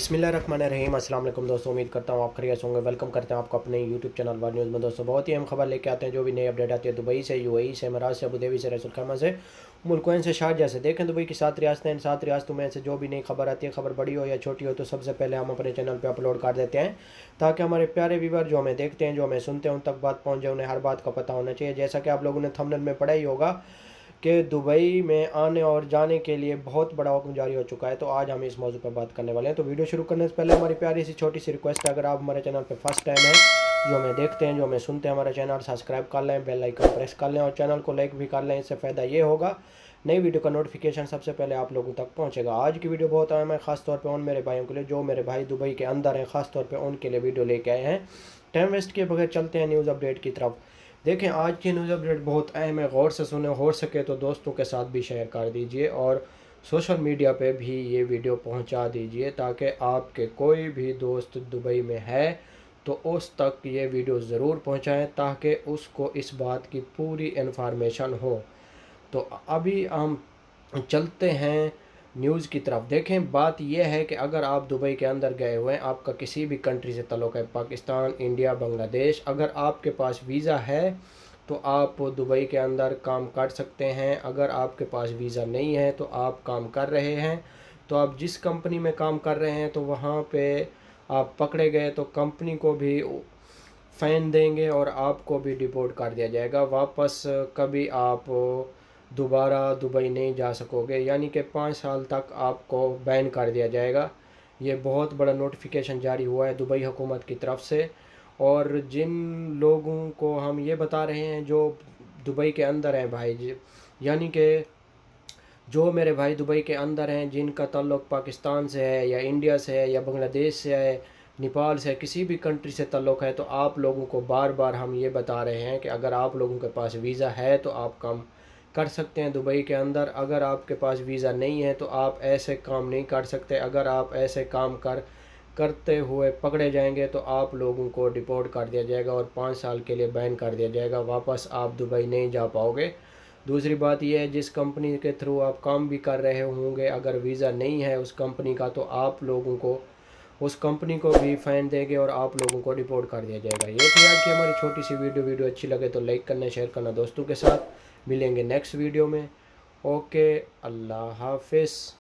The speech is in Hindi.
बिस्मिल्लाहिर्रहमानिर्रहीम। अस्सलाम वालेकुम दोस्तों, उम्मीद करता हूँ आप खैरियत होंगे। वेलकम करते हैं आपको अपने यूट्यूब चैनल वार न्यूज़ में। दोस्तों बहुत ही अहम खबर लेके आते हैं। जो भी नई अपडेट आती है दुबई से, यूएई से, इमारात से, अबू धाबी से, रसूल खैमा से, मुल्कों से, शारजाह से। देखें दुबई की 7 रियासतें, इन 7 रियासतों में से जो भी नई खबर आती है, खबर बड़ी हो या छोटी हो, तो सबसे पहले हम अपने चैनल पर अपलोड कर देते हैं, ताकि हमारे प्यारे व्यूअर जो हमें देखते हैं, जो हमें सुनते हैं, उन तक बात पहुँच जाए, उन्हें हर बात का पता होना चाहिए। जैसा कि आप लोगों ने थंबनेल में पढ़ा ही होगा कि दुबई में आने और जाने के लिए बहुत बड़ा हुक्म जारी हो चुका है। तो आज हम इस मौजू पर बात करने वाले हैं। तो वीडियो शुरू करने से पहले हमारी प्यारी सी छोटी सी रिक्वेस्ट है, अगर आप हमारे चैनल पर फर्स्ट टाइम है, जो हमें देखते हैं, जो हमें सुनते हैं, हमारा चैनल सब्सक्राइब कर लें, बेल आइकन प्रेस कर लें और चैनल को लाइक भी कर लें। इससे फ़ायदा ये होगा, नई वीडियो का नोटिफिकेशन सबसे पहले आप लोगों तक पहुंचेगा। आज की वीडियो बहुत अहम है, ख़ासतौर पे उन मेरे भाइयों के लिए जो मेरे भाई दुबई के अंदर हैं, ख़ासतौर पे उनके लिए वीडियो लेके आए हैं। टाइम वेस्ट किए बगैर चलते हैं न्यूज़ अपडेट की तरफ। देखें आज की न्यूज़ अपडेट बहुत अहम है, गौर से सुने, हो सके तो दोस्तों के साथ भी शेयर कर दीजिए और सोशल मीडिया पे भी ये वीडियो पहुंचा दीजिए, ताकि आपके कोई भी दोस्त दुबई में है तो उस तक ये वीडियो ज़रूर पहुंचाएं, ताकि उसको इस बात की पूरी इन्फॉर्मेशन हो। तो अभी हम चलते हैं न्यूज़ की तरफ। देखें बात यह है कि अगर आप दुबई के अंदर गए हुए हैं, आपका किसी भी कंट्री से ताल्लुक़ है, पाकिस्तान, इंडिया, बांग्लादेश, अगर आपके पास वीज़ा है तो आप दुबई के अंदर काम कर सकते हैं। अगर आपके पास वीज़ा नहीं है तो आप काम कर रहे हैं, तो आप जिस कंपनी में काम कर रहे हैं तो वहाँ पे आप पकड़े गए तो कंपनी को भी फ़ाइन देंगे और आपको भी डिपोर्ट कर दिया जाएगा। वापस कभी आप दोबारा दुबई नहीं जा सकोगे, यानी कि 5 साल तक आपको बैन कर दिया जाएगा। ये बहुत बड़ा नोटिफिकेशन जारी हुआ है दुबई हुकूमत की तरफ से। और जिन लोगों को हम ये बता रहे हैं जो दुबई के अंदर हैं भाई, यानी कि जो मेरे भाई दुबई के अंदर हैं, जिनका ताल्लुक़ पाकिस्तान से है या इंडिया से है या बांग्लादेश से है, नेपाल से, किसी भी कंट्री से ताल्लुक़ है, तो आप लोगों को बार बार हम ये बता रहे हैं कि अगर आप लोगों के पास वीज़ा है तो आप काम कर सकते हैं दुबई के अंदर। अगर आपके पास वीज़ा नहीं है तो आप ऐसे काम नहीं कर सकते। अगर आप ऐसे काम करते हुए पकड़े जाएंगे तो आप लोगों को डिपोर्ट कर दिया जाएगा और 5 साल के लिए बैन कर दिया जाएगा। वापस आप दुबई नहीं जा पाओगे। दूसरी बात यह है, जिस कंपनी के थ्रू आप काम भी कर रहे होंगे, अगर वीज़ा नहीं है उस कंपनी का, तो आप लोगों को उस कंपनी को भी फ़ाइन देंगे और आप लोगों को रिपोर्ट कर दिया जाएगा। ये थी आज की हमारी छोटी सी वीडियो अच्छी लगे तो लाइक करना, शेयर करना दोस्तों के साथ। मिलेंगे नेक्स्ट वीडियो में। ओके, अल्लाह हाफिज़।